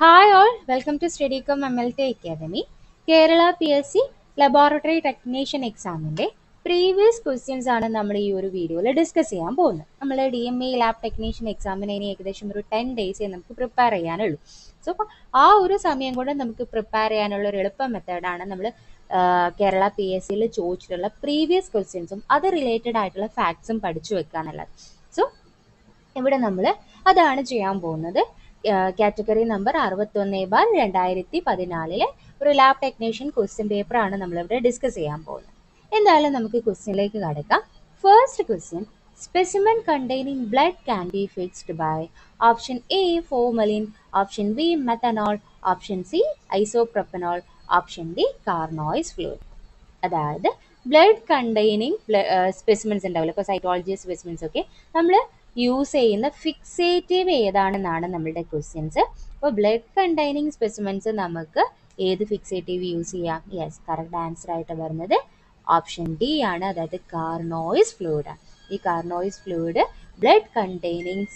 Hi all, welcome to Steadicom MLT Academy. Kerala PSC laboratory technician എക്സാമിൻ്റെ previous questions ആണ് നമ്മൾ ഈ ഒരു വീഡിയോയിൽ ഡിസ്കസ് ചെയ്യാൻ പോകുന്നത്. നമ്മൾ DME ലാബ് ടെക്നീഷ്യൻ എക്സാമിന് ഇനി ഏകദേശം ഒരു 10 ഡേയ്സേ നമുക്ക് പ്രിപ്പയർ ചെയ്യാനുള്ളൂ. സോ അപ്പോൾ ആ ഒരു സമയം കൊണ്ട് നമുക്ക് പ്രിപ്പയർ ചെയ്യാനുള്ള ഒരു എളുപ്പ മെത്തേഡാണ് നമ്മൾ കേരള PSCയിൽ ചോദിച്ചിട്ടുള്ള പ്രീവിയസ് ക്വസ്റ്റ്യൻസും അത് റിലേറ്റഡ് ആയിട്ടുള്ള ഫാക്ട്സും പഠിച്ചു വെക്കുക എന്നുള്ളത്. സോ ഇവിടെ നമ്മൾ അതാണ് ചെയ്യാൻ പോകുന്നത്. കാറ്റഗറി നമ്പർ 61/2014 ഒരു ലാബ് ടെക്നീഷ്യൻ ക്വസ്റ്റ്യൻ പേപ്പറാണ് നമ്മളിവിടെ ഡിസ്കസ് ചെയ്യാൻ പോകുന്നത്. എന്തായാലും നമുക്ക് ക്വസ്റ്റ്യനിലേക്ക് കടക്കാം. First question, specimen containing blood can be fixed by option A formalin, option B methanol, option C isopropanol, option D Carnoy's fluid. അതായത് ബ്ലഡ് കണ്ടെയ്നിങ് സ്പെസിമെൻസ് ഉണ്ടാവില്ല, ഇപ്പോൾ സൈറ്റോളജി സ്പെസിമെൻസ് ഒക്കെ നമ്മൾ യൂസ് ചെയ്യുന്ന ഫിക്സേറ്റീവ് ഏതാണെന്നാണ് നമ്മളുടെ ക്വസ്റ്റ്യൻസ്. അപ്പോൾ ബ്ലഡ് കണ്ടെയ്നിങ് സ്പെസിമെൻസ് നമുക്ക് ഏത് ഫിക്സേറ്റീവ് യൂസ് ചെയ്യാം? യെസ്, കറക്റ്റ് ആൻസർ ആയിട്ട് വരുന്നത് ഓപ്ഷൻ ഡി ആണ്, അതായത് കാർനോയിസ് ഫ്ലൂയിഡ് ആണ്. ഈ Carnoy's fluid blood containing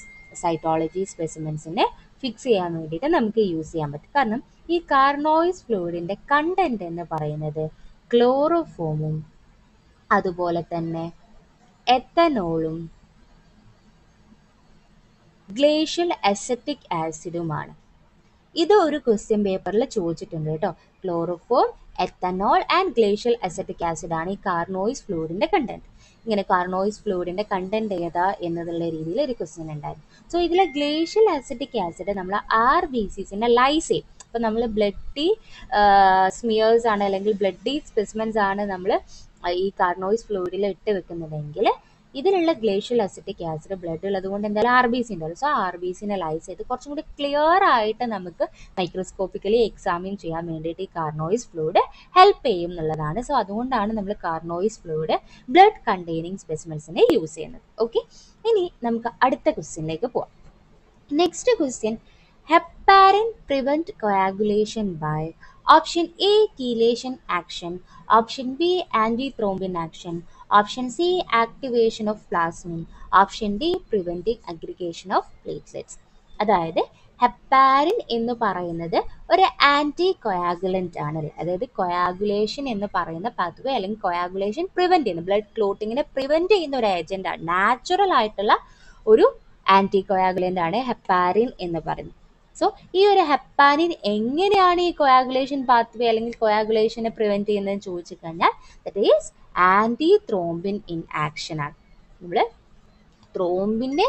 cytology സ്പെസിമെൻസിനെ ഫിക്സ് ചെയ്യാൻ വേണ്ടിയിട്ട് നമുക്ക് യൂസ് ചെയ്യാൻ പറ്റും. കാരണം ഈ കാർനോയിസ് ഫ്ലൂയിഡിൻ്റെ കണ്ടന്റ് എന്ന് പറയുന്നത് ക്ലോറോഫോമും അതുപോലെ തന്നെ എത്തനോളും ഗ്ലേഷ്യൽ അസറ്റിക് ആസിഡുമാണ്. ഇത് ഒരു ക്വസ്റ്റ്യൻ പേപ്പറിൽ ചോദിച്ചിട്ടുണ്ട് കേട്ടോ. Chloroform, ethanol and glacial acetic acid ആണ് ഈ കാർനോയിസ് ഫ്ലൂയിഡിൻ്റെ കണ്ടന്റ്. ഇങ്ങനെ കാർനോയിസ് ഫ്ലൂയിഡിൻ്റെ കണ്ടന്റ് ഏതാ എന്നുള്ള രീതിയിൽ ഒരു ക്വസ്റ്റ്യൻ ഉണ്ടായിരുന്നു. സോ ഇതിലെ ഗ്ലേഷ്യൽ അസറ്റിക് ആസിഡ് നമ്മൾ RBCസിനെ ലൈസ് ചെയ്യും. അപ്പോൾ നമ്മൾ ബ്ലഡി സ്മിയേഴ്സ് ആണ് അല്ലെങ്കിൽ ബ്ലഡി സ്പെസിമെൻസ് ആണ് നമ്മൾ ഈ കാർനോയിസ് ഫ്ലൂയിഡിൽ ഇട്ട് വെക്കുന്നതെങ്കിൽ ഇതിലുള്ള ഗ്ലേഷ്യൽ അസിറ്റിക് ആസിഡ് ബ്ലഡ് ഉള്ളത് കൊണ്ട് എന്തായാലും RBC ഉണ്ടാവും. സോ RBCനെ ലൈസ് ചെയ്ത് കുറച്ചും കൂടി ക്ലിയർ ആയിട്ട് നമുക്ക് മൈക്രോസ്കോപ്പിക്കലി എക്സാമിൻ ചെയ്യാൻ വേണ്ടിയിട്ട് ഈ കാർനോയിസ് ഫ്ലൂയിഡ് ഹെൽപ്പ് ചെയ്യും എന്നുള്ളതാണ്. സോ അതുകൊണ്ടാണ് നമ്മൾ കാർനോയിസ് ഫ്ലൂയിഡ് ബ്ലഡ് കണ്ടെയ്നിങ് സ്പെസിമെൻസിനെ യൂസ് ചെയ്യുന്നത്. ഓക്കെ, ഇനി നമുക്ക് അടുത്ത ക്വസ്റ്റ്യനിലേക്ക് പോവാം. Next question, heparin prevent coagulation by option A chelation action, option B antithrombin action, option C activation of plasmin, option D preventing aggregation of platelets. അതായത് heparin എന്ന് പറയുന്നത് ഒരു ആൻറ്റി കൊയാഗുലൻ്റ് ആണ്. അതായത് കൊയാഗുലേഷൻ എന്ന് പറയുന്ന പാത്വേ അല്ലെങ്കിൽ കൊയാഗുലേഷൻ പ്രിവെൻറ്റ് ചെയ്യുന്ന ബ്ലഡ് ക്ലോട്ടിങ്ങിനെ പ്രിവെൻറ്റ് ചെയ്യുന്ന ഒരു ഏജൻ്റാണ്. നാച്ചുറൽ ആയിട്ടുള്ള ഒരു ആൻറ്റി കൊയാഗുലൻ്റ് ആണ് ഹെപ്പാരിൻ എന്ന് പറയുന്നത്. സോ ഈ ഒരു ഹെപ്പാരിൻ എങ്ങനെയാണ് ഈ കൊയാഗുലേഷൻ പാത്വേ അല്ലെങ്കിൽ കൊയാഗുലേഷനെ പ്രിവെൻറ്റ് ചെയ്യുന്നതെന്ന് ചോദിച്ചു കഴിഞ്ഞാൽ that is anti thrombin in action ആണ്. നമ്മൾ ത്രോംബിൻ്റെ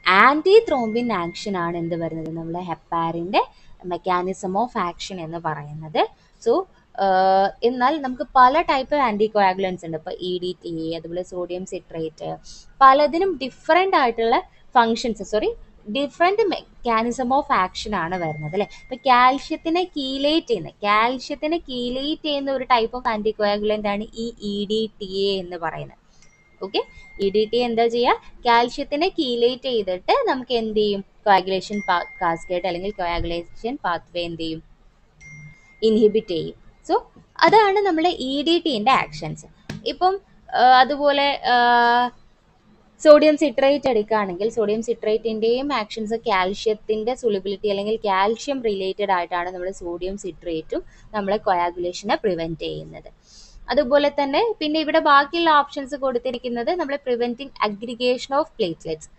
ആൻറ്റി ത്രോംബിൻ ആക്ഷൻ ആണ് എന്ത് വരുന്നത്, നമ്മളെ ഹെപ്പാരിൻ്റെ മെക്കാനിസം ഓഫ് ആക്ഷൻ എന്ന് പറയുന്നത്. സോ എന്നാൽ നമുക്ക് പല ടൈപ്പ് ആൻറ്റി കൊയാഗുലൻസ് ഉണ്ട്. ഇപ്പോൾ EDTA, അതുപോലെ സോഡിയം സിട്രേറ്റ്, പലതിനും ഡിഫറെൻ്റ് ആയിട്ടുള്ള ഡിഫറെൻറ്റ് മെക്കാനിസം ഓഫ് ആക്ഷൻ ആണ് വരുന്നത് അല്ലേ. ഇപ്പോൾ കാൽഷ്യത്തിനെ കീലേറ്റ് ചെയ്യുന്ന ഒരു ടൈപ്പ് ഓഫ് ആൻറ്റി കൊയാഗുലൻ്റ് ആണ് ഈ EDTA എന്ന് പറയുന്നത്. ഓക്കെ, EDTA എന്താ ചെയ്യുക, കാൽഷ്യത്തിനെ കീലേറ്റ് ചെയ്തിട്ട് നമുക്ക് എന്ത് ചെയ്യും, കൊയാഗുലേഷൻ കാസ്കേഡ് അല്ലെങ്കിൽ കൊയാഗുലേഷൻ പാത്വേ എന്ത് ചെയ്യും, ഇൻഹിബിറ്റ് ചെയ്യും. സോ അതാണ് നമ്മുടെ EDTൻ്റെ ആക്ഷൻസ്. ഇപ്പം അതുപോലെ സോഡിയം സിട്രേറ്റ് എടുക്കുകയാണെങ്കിൽ സോഡിയം സിട്രേറ്റിൻ്റെയും ആക്ഷൻസ് കാൽഷ്യത്തിൻ്റെ സൊല്യൂബിലിറ്റി അല്ലെങ്കിൽ കാൽഷ്യം റിലേറ്റഡ് ആയിട്ടാണ് നമ്മൾ സോഡിയം സിട്രേറ്റും നമ്മളെ കൊയാഗുലേഷനെ പ്രിവെൻറ്റ് ചെയ്യുന്നത്. അതുപോലെ തന്നെ പിന്നെ ഇവിടെ ബാക്കിയുള്ള ഓപ്ഷൻസ് കൊടുത്തിരിക്കുന്നത് നമ്മളെ പ്രിവെൻറ്റിങ് അഗ്രിഗേഷൻ ഓഫ് പ്ലേറ്റ്ലെറ്റ്സ്.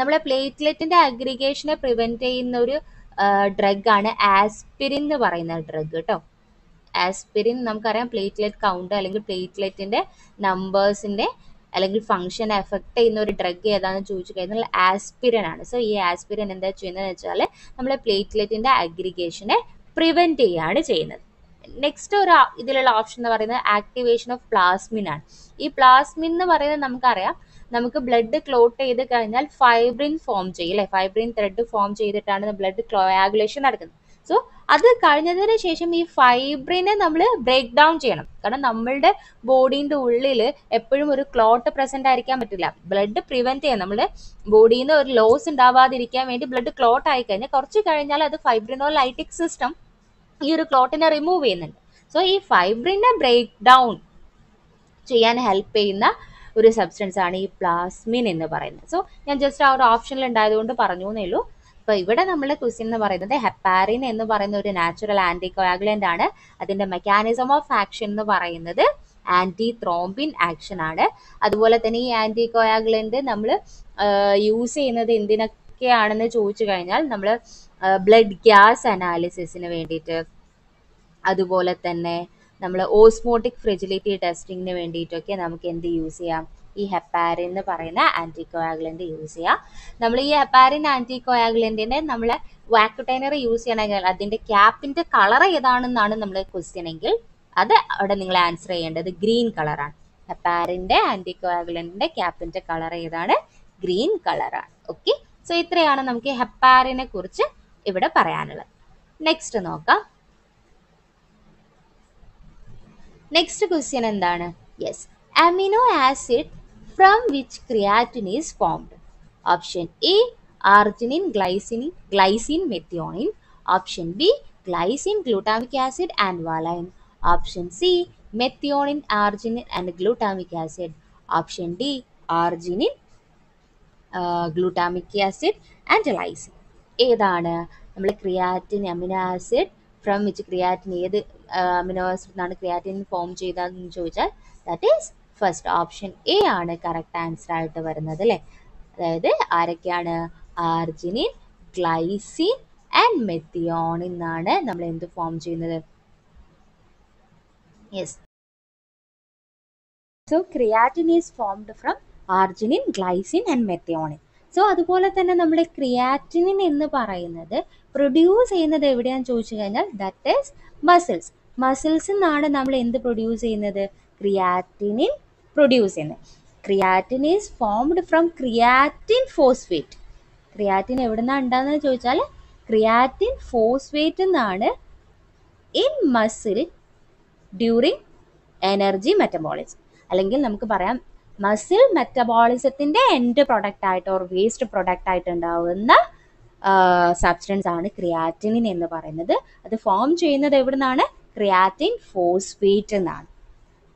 നമ്മളെ പ്ലേറ്റ്ലെറ്റിൻ്റെ അഗ്രിഗേഷനെ പ്രിവെൻറ്റ് ചെയ്യുന്ന ഒരു ഡ്രഗാണ് ആസ്പിരിൻ എന്ന് പറയുന്ന ഡ്രഗ് കേട്ടോ. ആസ്പിരിൻ നമുക്കറിയാം പ്ലേറ്റ്ലെറ്റ് കൗണ്ട് അല്ലെങ്കിൽ പ്ലേറ്റ്ലെറ്റിൻ്റെ നമ്പേഴ്സിൻ്റെ അല്ലെങ്കിൽ ഫംഗ്ഷൻ എഫക്റ്റ് ചെയ്യുന്ന ഒരു ഡ്രഗ് ഏതാണെന്ന് ചോദിച്ചു കഴിഞ്ഞാൽ ആസ്പിരിൻ ആണ്. സോ ഈ ആസ്പിരിൻ എന്താ ചെയ്യുന്നതെന്ന് വെച്ചാൽ നമ്മളെ പ്ലേറ്റ്ലെറ്റിൻ്റെ അഗ്രിഗേഷനെ പ്രിവെൻറ്റ് ചെയ്യുകയാണ് ചെയ്യുന്നത്. നെക്സ്റ്റ് ഇതിലുള്ള ഓപ്ഷൻ എന്ന് പറയുന്നത് ആക്ടിവേഷൻ ഓഫ് പ്ലാസ്മിൻ ആണ്. ഈ പ്ലാസ്മിൻ എന്ന് പറയുന്നത് നമുക്കറിയാം, നമുക്ക് ബ്ലഡ് ക്ലോട്ട് ചെയ്ത് കഴിഞ്ഞാൽ ഫൈബ്രിൻ ഫോം ചെയ്യും അല്ലേ. ഫൈബ്രിൻ ത്രെഡ് ഫോം ചെയ്തിട്ടാണ് ബ്ലഡ് കൊയാഗുലേഷൻ നടക്കുന്നത്. സോ അത് കഴിഞ്ഞതിന് ശേഷം ഈ ഫൈബ്രിനെ നമ്മൾ ബ്രേക്ക് ഡൗൺ ചെയ്യണം. കാരണം നമ്മളുടെ ബോഡീൻ്റെ ഉള്ളിൽ എപ്പോഴും ഒരു ക്ലോട്ട് പ്രസന്റ് ആയിരിക്കാൻ പറ്റില്ല. ബ്ലഡ് പ്രിവെൻറ്റ് ചെയ്യാൻ നമ്മുടെ ബോഡിയിൽ നിന്ന് ഒരു ലോസ് ഉണ്ടാവാതിരിക്കാൻ വേണ്ടി ബ്ലഡ് ക്ലോട്ട് ആയി കഴിഞ്ഞാൽ കുറച്ച് കഴിഞ്ഞാൽ അത് ഫൈബ്രിനോലൈറ്റിക് സിസ്റ്റം ഈ ഒരു ക്ലോട്ടിനെ റിമൂവ് ചെയ്യുന്നുണ്ട്. സോ ഈ ഫൈബ്രിനെ ബ്രേക്ക് ഡൗൺ ചെയ്യാൻ ഹെൽപ്പ് ചെയ്യുന്ന ഒരു സബ്സ്റ്റൻസ് ആണ് ഈ പ്ലാസ്മിൻ എന്ന് പറയുന്നത്. സോ ഞാൻ ജസ്റ്റ് ആ ഒരു ഓപ്ഷനിൽ ഉണ്ടായതുകൊണ്ട് പറഞ്ഞു എന്നേ ഉള്ളൂ. അപ്പോൾ ഇവിടെ നമ്മുടെ ക്വസ്റ്റ്യൻ എന്ന് പറയുന്നത് ഹെപ്പാരിൻ എന്ന് പറയുന്ന ഒരു നാച്ചുറൽ ആൻറ്റികോയാഗുലൻ്റ് ആണ്. അതിൻ്റെ മെക്കാനിസം ഓഫ് ആക്ഷൻ എന്ന് പറയുന്നത് ആൻറ്റി ത്രോംബിൻ ആക്ഷൻ ആണ്. അതുപോലെ തന്നെ ഈ ആൻറ്റികോയാഗുലൻ്റ് നമ്മൾ യൂസ് ചെയ്യുന്നത് എന്തിനൊക്കെയാണെന്ന് ചോദിച്ചു കഴിഞ്ഞാൽ നമ്മൾ ബ്ലഡ് ഗ്യാസ് അനാലിസിസിന് വേണ്ടിയിട്ട്, അതുപോലെ തന്നെ നമ്മൾ ഓസ്മോട്ടിക് ഫ്രെജിലിറ്റി ടെസ്റ്റിങ്ങിന് വേണ്ടിയിട്ടൊക്കെ നമുക്ക് എന്ത് യൂസ് ചെയ്യാം, ഈ ഹെപ്പാരിൻ എന്ന് പറയുന്ന ആൻറ്റികോയാഗുലൻ്റ് യൂസ് ചെയ്യാം. നമ്മൾ ഈ ഹെപ്പാരിൻ ആൻറ്റികോയാഗുലൻറ്റിനെ നമ്മൾ വാക്യുട്ടൈനർ യൂസ് ചെയ്യണമെങ്കിൽ അതിൻ്റെ ക്യാപ്പിൻ്റെ കളർ ഏതാണെന്നാണ് നമ്മൾ ക്വസ്റ്റ്യൻ എങ്കിൽ അത് അവിടെ നിങ്ങൾ ആൻസർ ചെയ്യേണ്ടത് ഗ്രീൻ കളറാണ്. ഹെപ്പാരിൻ്റെ ആൻറ്റികോയാഗുലൻറ്റിൻ്റെ ക്യാപ്പിൻ്റെ കളർ ഏതാണ്? ഗ്രീൻ കളറാണ്. ഓക്കെ, സോ ഇത്രയാണ് നമുക്ക് ഹെപ്പാരിനെ കുറിച്ച് ഇവിടെ പറയാനുള്ളത്. നെക്സ്റ്റ് നോക്കാം. നെക്സ്റ്റ് ക്വസ്റ്റ്യൻ എന്താണ്? Yes, amino acid from which creatine is formed? Option A arginine, glycine, methionine. Option B glycine, glutamic acid and valine. Option C methionine, arginine and glutamic acid. Option D arginine, glutamic acid and lysine. ഏതാണ് നമ്മൾ creatine amino acid from which creatine ഏത് amino ആസിഡിനാണ് creatine form ചെയ്തതെന്ന് ചോദിച്ചാൽ that is first option A ആണ് correct answer ആയിട്ട് വരുന്നത് അല്ലേ. അതായത് ആരൊക്കെയാണ്? ആർജിനിൻ, ഗ്ലൈസിൻ ആൻഡ് മെത്തിയോണിൻ എന്നാണ് നമ്മൾ എന്ത് ഫോം ചെയ്യുന്നത്? Yes, so creatine is formed from arginine, glycine and methionine. So അതുപോലെ തന്നെ നമ്മുടെ ക്രിയാറ്റിനിൻ എന്ന് പറയുന്നത് പ്രൊഡ്യൂസ് ചെയ്യുന്നത് എവിടെയാണെന്ന് ചോദിച്ചു കഴിഞ്ഞാൽ ദാറ്റ് ഈസ് മസിൽസ്. മസിൽസിൽ നിന്നാണ് നമ്മൾ എന്ത് പ്രൊഡ്യൂസ് ചെയ്യുന്നത്? ക്രിയാറ്റിനിൻ പ്രൊഡ്യൂസ് ചെയ്യുന്നത്. Creatine is formed from creatine phosphate. Creatine എവിടെ നിന്നാണ് ഉണ്ടാകുന്നത് ചോദിച്ചാൽ ക്രിയാറ്റിൻ ഫോസ്ഫേറ്റ് എന്നാണ് in muscle during energy metabolism. അല്ലെങ്കിൽ നമുക്ക് പറയാം മസിൽ മെറ്റബോളിസത്തിൻ്റെ എൻഡ് പ്രൊഡക്റ്റ് ആയിട്ട് ഓർ വേസ്റ്റ് പ്രൊഡക്റ്റ് ആയിട്ട് ഉണ്ടാവുന്ന സബ്സ്റ്റൻസ് ആണ് ക്രിയാറ്റിനിൻ എന്ന് പറയുന്നത്. അത് ഫോം ചെയ്യുന്നത് എവിടെ നിന്നാണ്? ക്രിയാറ്റിൻ ഫോസ്ഫേറ്റ് എന്നാണ്.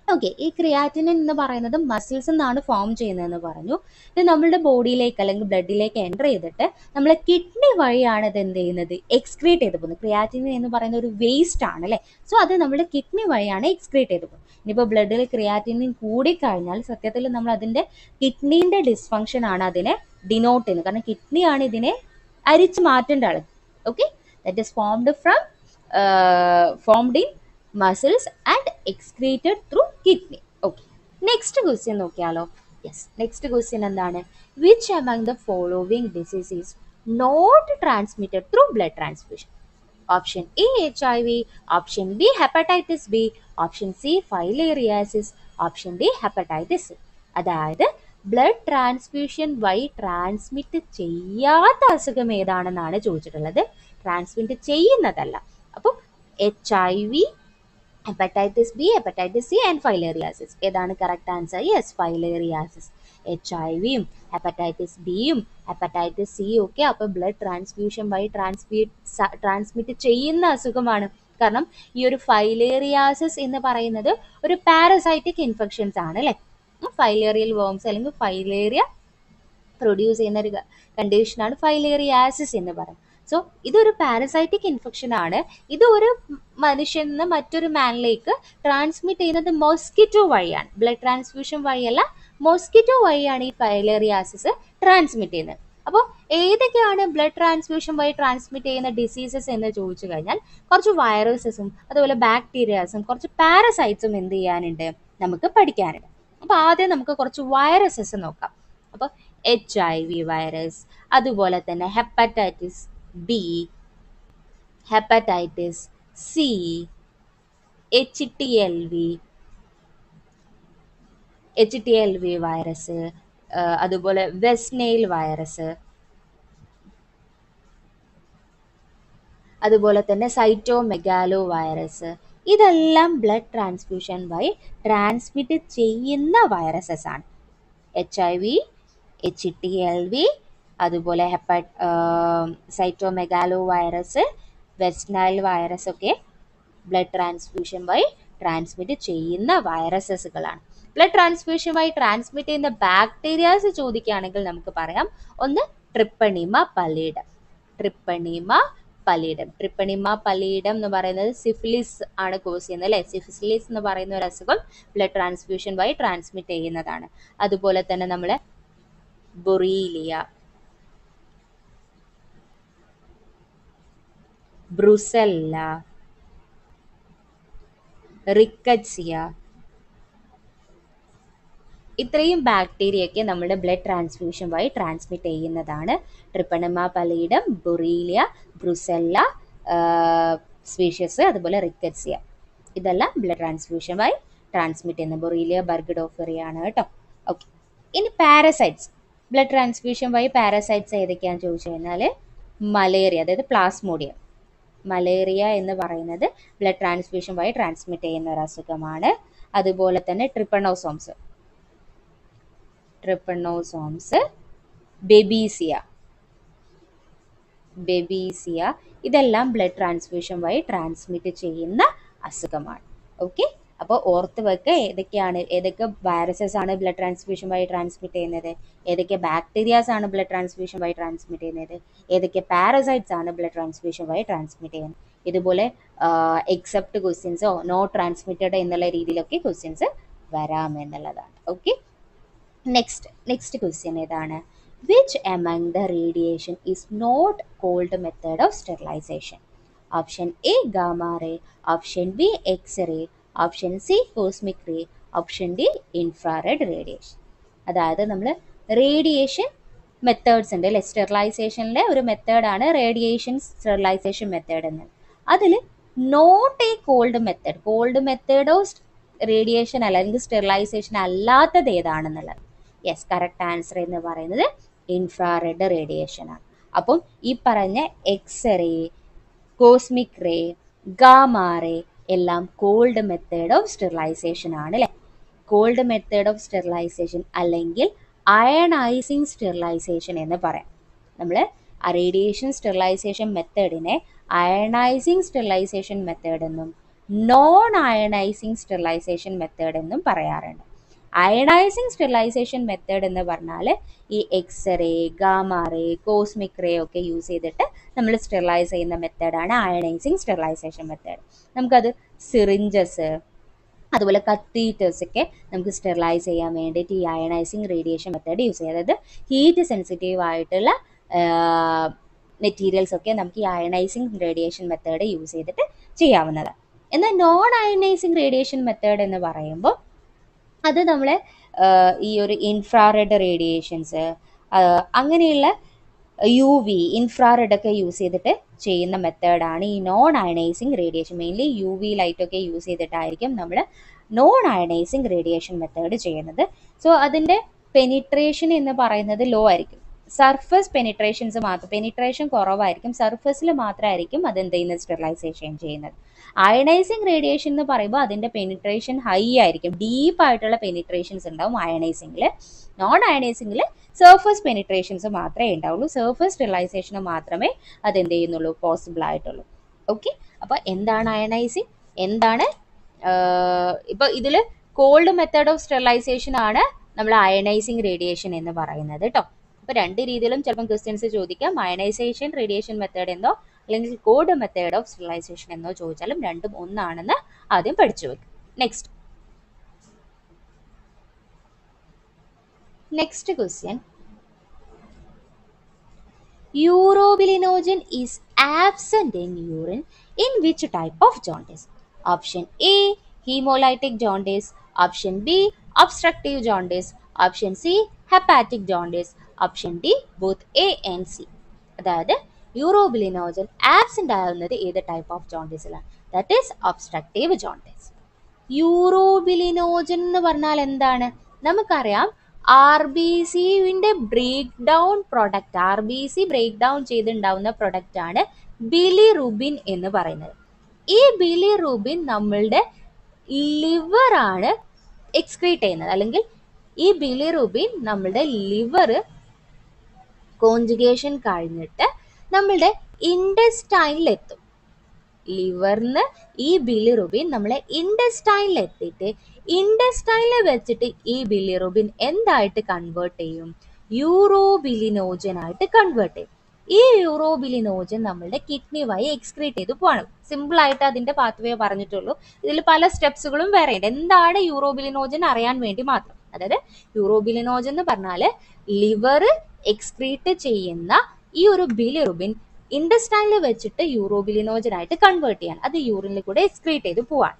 ഓക്കെ, ഈ ക്രിയാറ്റിനിൻ എന്ന് പറയുന്നത് മസിൽസ് നിന്നാണ് ഫോം ചെയ്യുന്നതെന്ന് പറഞ്ഞു. ഇത് നമ്മളുടെ ബോഡിയിലേക്ക് അല്ലെങ്കിൽ ബ്ലഡിലേക്ക് എൻ്റർ ചെയ്തിട്ട് നമ്മളെ കിഡ്നി വഴിയാണ് ഇത് എന്ത് ചെയ്യുന്നത്? എക്സ്ക്രീറ്റ് ചെയ്ത് പോകുന്നത്. ക്രിയാറ്റിനിൻ എന്ന് പറയുന്ന ഒരു വേസ്റ്റ് ആണ് അല്ലേ. സോ അത് നമ്മുടെ കിഡ്നി വഴിയാണ് എക്സ്ക്രീറ്റ് ചെയ്ത് പോകുന്നത്. ഇനിയിപ്പോൾ ബ്ലഡിൽ ക്രിയാറ്റിനിൻ കൂടിക്കഴിഞ്ഞാൽ സത്യത്തിൽ നമ്മൾ അതിൻ്റെ കിഡ്നീൻ്റെ ഡിസ്ഫങ്ഷൻ ആണ് അതിനെ ഡിനോട്ട് ചെയ്യുന്നത്. കാരണം കിഡ്നിയാണ് ഇതിനെ അരിച്ച് മാറ്റേണ്ട ആൾ. Okay, that is formed in muscles and excreted through kidney. Okay, next question നോക്കിയാലോ. Yes, next question എന്താണ്? Which among the following diseases not transmitted through blood transfusion? Option A HIV, Option B hepatitis B, Option C filariasis, Option D hepatitis C. അതായത് blood transfusion വഴി transmit ചെയ്യാത്ത അസുഖം ഏതാണെന്നാണ് ചോദിച്ചിട്ടുള്ളത്. Transmit ചെയ്യുന്നതല്ല. അപ്പോൾ HIV, hepatitis B, hepatitis C and filariasis. ഏതാണ് correct answer? Yes, filariasis. HIV-യും hepatitis ബിയും ഹെപ്പറ്റൈറ്റിസ് സിയും ഒക്കെ അപ്പോൾ ബ്ലഡ് ട്രാൻസ്ഫ്യൂഷൻ വഴി ട്രാൻസ്മിറ്റ് ചെയ്യുന്ന അസുഖമാണ്. കാരണം ഈ ഒരു ഫൈലേറിയാസിസ് എന്ന് പറയുന്നത് ഒരു പാരസൈറ്റിക് ഇൻഫെക്ഷൻസ് ആണ് അല്ലേ. ഫൈലേറിയൽ വേംസ് അല്ലെങ്കിൽ ഫൈലേറിയ പ്രൊഡ്യൂസ് ചെയ്യുന്ന ഒരു കണ്ടീഷനാണ് ഫൈലേറിയാസിസ് എന്ന് പറയുന്നത്. സോ ഇതൊരു പാരസൈറ്റിക് ഇൻഫെക്ഷൻ ആണ്. ഇത് ഒരു മനുഷ്യനിൽ നിന്ന് മറ്റൊരു മാനിലേക്ക് ട്രാൻസ്മിറ്റ് ചെയ്യുന്നത് മോസ്കിറ്റോ വഴിയാണ്. ബ്ലഡ് ട്രാൻസ്ഫ്യൂഷൻ വഴിയല്ല, മോസ്കിറ്റോ വഴിയാണ് ഈ ഫൈലേറിയാസിസ് ട്രാൻസ്മിറ്റ് ചെയ്യുന്നത്. അപ്പോൾ ഏതൊക്കെയാണ് ബ്ലഡ് ട്രാൻസ്ഫ്യൂഷൻ വഴി ട്രാൻസ്മിറ്റ് ചെയ്യുന്ന ഡിസീസസ് എന്ന് ചോദിച്ചു കഴിഞ്ഞാൽ കുറച്ച് വൈറസസും അതുപോലെ ബാക്ടീരിയാസും കുറച്ച് പാരസൈറ്റ്സും എന്ത് ചെയ്യാനുണ്ട്, നമുക്ക് പഠിക്കാനുണ്ട്. അപ്പോൾ ആദ്യം നമുക്ക് കുറച്ച് വൈറസസ് നോക്കാം. അപ്പോൾ HIV വൈറസ്, അതുപോലെ തന്നെ hepatitis B, hepatitis C, HTLV virus, അതുപോലെ വെസ്റ്റ് വൈറസ്, അതുപോലെ തന്നെ സൈറ്റോമെഗാലോ വൈറസ്. ഇതെല്ലാം ബ്ലഡ് ട്രാൻസ്ഫ്യൂഷൻ വഴി ട്രാൻസ്മിറ്റ് ചെയ്യുന്ന വൈറസസ് ആണ്. HIV, HTLV, അതുപോലെ cytomegalo virus, west Nile virus ഒക്കെ ബ്ലഡ് ട്രാൻസ്ഫ്യൂഷൻ വഴി ട്രാൻസ്മിറ്റ് ചെയ്യുന്ന വൈറസസുകളാണ്. ബ്ലഡ് ട്രാൻസ്ഫ്യൂഷൻ വഴി ട്രാൻസ്മിറ്റ് ചെയ്യുന്ന ബാക്ടീരിയാസ് ചോദിക്കുകയാണെങ്കിൽ നമുക്ക് പറയാം, ഒന്ന് ട്രിപ്പണിമ പല്ലിഡ്, ട്രിപ്പണിമ പലീഡം. ട്രിപ്പണിമ പലീഡം എന്ന് പറയുന്നത് സിഫിലിസ് ആണ് കോസ് ചെയ്യുന്നത് അല്ലെ. സിഫിലിസ് എന്ന് പറയുന്ന ഒരു അസുഖം ബ്ലഡ് ട്രാൻസ്ഫ്യൂഷൻ വഴി ട്രാൻസ്മിറ്റ് ചെയ്യുന്നതാണ്. അതുപോലെ തന്നെ നമ്മളെ ബൊറീലിയ, ബ്രുസെല്ല, റിക്കറ്റ്സിയ, ഇത്രയും ബാക്ടീരിയയൊക്കെ നമ്മുടെ ബ്ലഡ് ട്രാൻസ്ഫ്യൂഷൻ വഴി ട്രാൻസ്മിറ്റ് ചെയ്യുന്നതാണ്. ട്രിപ്പണിമ പലീഡം, ബൊറീലിയ, ബ്രുസെല്ല സ്പീഷ്യസ്, അതുപോലെ റിക്കറ്റ്സിയ, ഇതെല്ലാം ബ്ലഡ് ട്രാൻസ്ഫ്യൂഷൻ വഴി ട്രാൻസ്മിറ്റ് ചെയ്യുന്ന. ബൊറീലിയ ബർഗഡോഫെറിയ ആണ് കേട്ടോ. ഓക്കെ, ഇനി പാരസൈറ്റ്സ്, ബ്ലഡ് ട്രാൻസ്ഫ്യൂഷൻ വഴി പാരസൈറ്റ്സ് ഏതൊക്കെയാണെന്ന് ചോദിച്ചു കഴിഞ്ഞാൽ മലേറിയ, അതായത് പ്ലാസ്മോഡിയം. മലേറിയ എന്ന് പറയുന്നത് ബ്ലഡ് ട്രാൻസ്ഫ്യൂഷൻ വഴി ട്രാൻസ്മിറ്റ് ചെയ്യുന്ന ഒരു അസുഖമാണ്. അതുപോലെ തന്നെ ട്രിപ്പണോസോംസ്, ബെബീസിയ, ഇതെല്ലാം ബ്ലഡ് ട്രാൻസ്ഫ്യൂഷൻ വഴി ട്രാൻസ്മിറ്റ് ചെയ്യുന്ന അസുഖമാണ്. ഓക്കെ, അപ്പോൾ ഓർത്ത് വെക്കുക ഏതൊക്കെ വൈറസസ് ആണ് ബ്ലഡ് ട്രാൻസ്ഫ്യൂഷൻ വഴി ട്രാൻസ്മിറ്റ് ചെയ്യുന്നത്, ഏതൊക്കെ ബാക്ടീരിയാസ് ആണ് ബ്ലഡ് ട്രാൻസ്ഫ്യൂഷൻ വഴി ട്രാൻസ്മിറ്റ് ചെയ്യുന്നത്, ഏതൊക്കെ പാരസൈറ്റ്സ് ആണ് ബ്ലഡ് ട്രാൻസ്ഫ്യൂഷൻ വഴി ട്രാൻസ്മിറ്റ് ചെയ്യുന്നത്. ഇതുപോലെ എക്സെപ്റ്റ് ക്വസ്റ്റ്യൻസോ നോട്ട് ട്രാൻസ്മിറ്റഡ് എന്നുള്ള രീതിയിലൊക്കെ ക്വസ്റ്റ്യൻസ് വരാം എന്നുള്ളതാണ്. ഓക്കെ, നെക്സ്റ്റ് ക്വസ്റ്റ്യൻ ഏതാണ്? Which among the radiation is not called method of sterilization? Option A gamma ray, option B X-ray, option C cosmic ray, option D infrared radiation. അതായത് നമ്മൾ radiation methods ഉണ്ട് അല്ലെ. സ്റ്റെറിലൈസേഷനിലെ ഒരു മെത്തേഡാണ് radiation sterilisation method എന്ന്. അതിൽ not a cold method of radiation അല്ലെങ്കിൽ sterilisation അല്ലാത്തത് ഏതാണെന്നുള്ളത്. യെസ്, കറക്റ്റ് ആൻസർ എന്ന് പറയുന്നത് ഇൻഫ്രാറെഡ് റേഡിയേഷൻ ആണ്. അപ്പം ഈ പറഞ്ഞ x-ray, cosmic ray, gamma ray എല്ലാം കോൾഡ് മെത്തേഡ് ഓഫ് സ്റ്റെറിലൈസേഷൻ ആണ് അല്ലേ. കോൾഡ് മെത്തേഡ് ഓഫ് സ്റ്റെറിലൈസേഷൻ അല്ലെങ്കിൽ അയണൈസിങ് സ്റ്റെറിലൈസേഷൻ എന്ന് പറയാം. നമ്മൾ റേഡിയേഷൻ സ്റ്റെറിലൈസേഷൻ മെത്തേഡിനെ അയണൈസിങ് സ്റ്റെറിലൈസേഷൻ മെത്തേഡ് എന്നും നോൺ അയണൈസിങ് സ്റ്റെറിലൈസേഷൻ മെത്തേഡ് എന്നും പറയാറുണ്ട്. അയണൈസിങ് സ്റ്റെറിലൈസേഷൻ മെത്തേഡ് എന്ന് പറഞ്ഞാൽ ഈ x-ray, gamma ray, cosmic ray ഒക്കെ യൂസ് ചെയ്തിട്ട് നമ്മൾ സ്റ്റെറിലൈസ് ചെയ്യുന്ന മെത്തേഡാണ് അയണൈസിങ് സ്റ്റെറിലൈസേഷൻ മെത്തേഡ്. നമുക്കത് സിറിഞ്ചസ്, അതുപോലെ കത്തീറ്റേഴ്സ് ഒക്കെ നമുക്ക് സ്റ്റെറിലൈസ് ചെയ്യാൻ വേണ്ടിയിട്ട് ഈ അയണൈസിങ് റേഡിയേഷൻ മെത്തേഡ് യൂസ് ചെയ്യാം. അതായത് ഹീറ്റ് സെൻസിറ്റീവ് ആയിട്ടുള്ള മെറ്റീരിയൽസ് ഒക്കെ നമുക്ക് ഈ അയണൈസിങ് റേഡിയേഷൻ മെത്തേഡ് യൂസ് ചെയ്തിട്ട് ചെയ്യാവുന്നതാണ്. എന്നാൽ നോൺ അയണൈസിങ് റേഡിയേഷൻ മെത്തേഡ് എന്ന് പറയുമ്പോൾ അത് നമ്മളെ ഈ ഒരു ഇൻഫ്രാറെഡ് റേഡിയേഷൻസ്, അങ്ങനെയുള്ള UV, ഇൻഫ്രാറെഡ് ഒക്കെ യൂസ് ചെയ്തിട്ട് ചെയ്യുന്ന മെത്തേഡാണ് ഈ non ionizing radiation. Mainly UV ലൈറ്റൊക്കെ യൂസ് ചെയ്തിട്ടായിരിക്കും നമ്മൾ നോൺ അയണൈസിങ് റേഡിയേഷൻ മെത്തേഡ് ചെയ്യുന്നത്. സോ അതിൻ്റെ പെനിട്രേഷൻ എന്ന് പറയുന്നത് ലോ ആയിരിക്കും. സർഫസ് പെനിട്രേഷൻ കുറവായിരിക്കും. സർഫസിൽ മാത്രമായിരിക്കും അതെന്ത് ചെയ്യുന്നത്, സ്റ്റെറിലൈസേഷൻ ചെയ്യുന്നത്. അയണൈസിങ് റേഡിയേഷൻ എന്ന് പറയുമ്പോൾ അതിൻ്റെ പെനിട്രേഷൻ ഹൈ ആയിരിക്കും, ഡീപ്പായിട്ടുള്ള പെനിട്രേഷൻസ് ഉണ്ടാവും അയണൈസിങ്ങിൽ. നോൺ അയണൈസിങ്ങിൽ സർഫസ് പെനിട്രേഷൻസ് മാത്രമേ ഉണ്ടാവുള്ളൂ. സർഫസ് സ്റ്റെറിലൈസേഷന് മാത്രമേ അതെന്ത് ചെയ്യുന്നുള്ളൂ, പോസിബിൾ ആയിട്ടുള്ളൂ. ഓക്കെ, അപ്പോൾ എന്താണ് അയണൈസിങ്, എന്താണ് ഇപ്പോൾ ഇതിൽ കോൾഡ് മെത്തേഡ് ഓഫ് സ്റ്റെറിലൈസേഷൻ ആണ് നമ്മൾ അയണൈസിങ് റേഡിയേഷൻ എന്ന് പറയുന്നത് കേട്ടോ. അപ്പോൾ രണ്ട് രീതിയിലും ചിലപ്പം ക്വസ്റ്റ്യൻസ് ചോദിക്കാം. അയണൈസേഷൻ റേഡിയേഷൻ മെത്തേഡ് എന്നോ അല്ലെങ്കിൽ കോൾഡ് മെത്തേഡ് ഓഫ് സ്റ്റെറിലൈസേഷൻ എന്നോ ചോദിച്ചാലും രണ്ടും ഒന്നാണെന്ന് ആദ്യം പഠിച്ചു വെക്കും. Next question, urobilinogen is absent in urine in which type of jaundice? Option A haemolytic jaundice, option B obstructive jaundice, option C hepatic jaundice, option D both A and C. അതായത് urobilinogen absent ആവുന്നത് ഏത് type of ജോണ്ടിസിലാണ്? That is obstructive jaundice. Urobilinogen എന്ന് പറഞ്ഞാൽ എന്താണ്? നമുക്കറിയാം RBCന്റെ break down product, RBC break down ചെയ്തുണ്ടാവുന്ന പ്രൊഡക്റ്റ് ആണ് ബിലിറുബിൻ എന്ന് പറയുന്നത്. ഈ ബിലിറുബിൻ നമ്മളുടെ ലിവർ ആണ് എക്സ്ക്രീറ്റ് ചെയ്യുന്നത്, അല്ലെങ്കിൽ ഈ ബിലിറുബിൻ നമ്മളുടെ ലിവർ കോൺജുഗേഷൻ കഴിഞ്ഞിട്ട് നമ്മളുടെ ഇൻഡസ്റ്റൈനിലെത്തും. ലിവറിന് ഈ ബിലിറുബിൻ നമ്മളെ ഇൻഡസ്റ്റൈനിലെത്തിയിട്ട് ഇൻഡസ്റ്റൈനിൽ വെച്ചിട്ട് ഈ ബിലിറുബിൻ എന്തായിട്ട് കൺവേർട്ട് ചെയ്യും? യൂറോബിലിനോജൻ ആയിട്ട് കൺവേർട്ട് ചെയ്യും. ഈ യൂറോബിലിനോജൻ നമ്മളുടെ കിഡ്നി വഴി എക്സ്ക്രീറ്റ് ചെയ്ത് പോവാണ്. സിമ്പിൾ ആയിട്ട് അതിന്റെ പാത്വേ പറഞ്ഞിട്ടുള്ളൂ. ഇതിൽ പല സ്റ്റെപ്സുകളും വേറെ ഉണ്ട്. എന്താണ് യൂറോബിലിനോജൻ അറിയാൻ വേണ്ടി മാത്രം. അതായത് യൂറോബിലിനോജൻ എന്ന് പറഞ്ഞാൽ ലിവർ എക്സ്ക്രീറ്റ് ചെയ്യുന്ന ഈ ഒരു ബിലിറുബിൻ ഇൻഡസ്റ്റൈനിൽ വെച്ചിട്ട് യൂറോബിലിനോജൻ ആയിട്ട് കൺവേർട്ട് ചെയ്യാൻ, അത് യൂറിനിൽ കൂടെ എക്സ്ക്രീറ്റ് ചെയ്ത് പോവാണ്.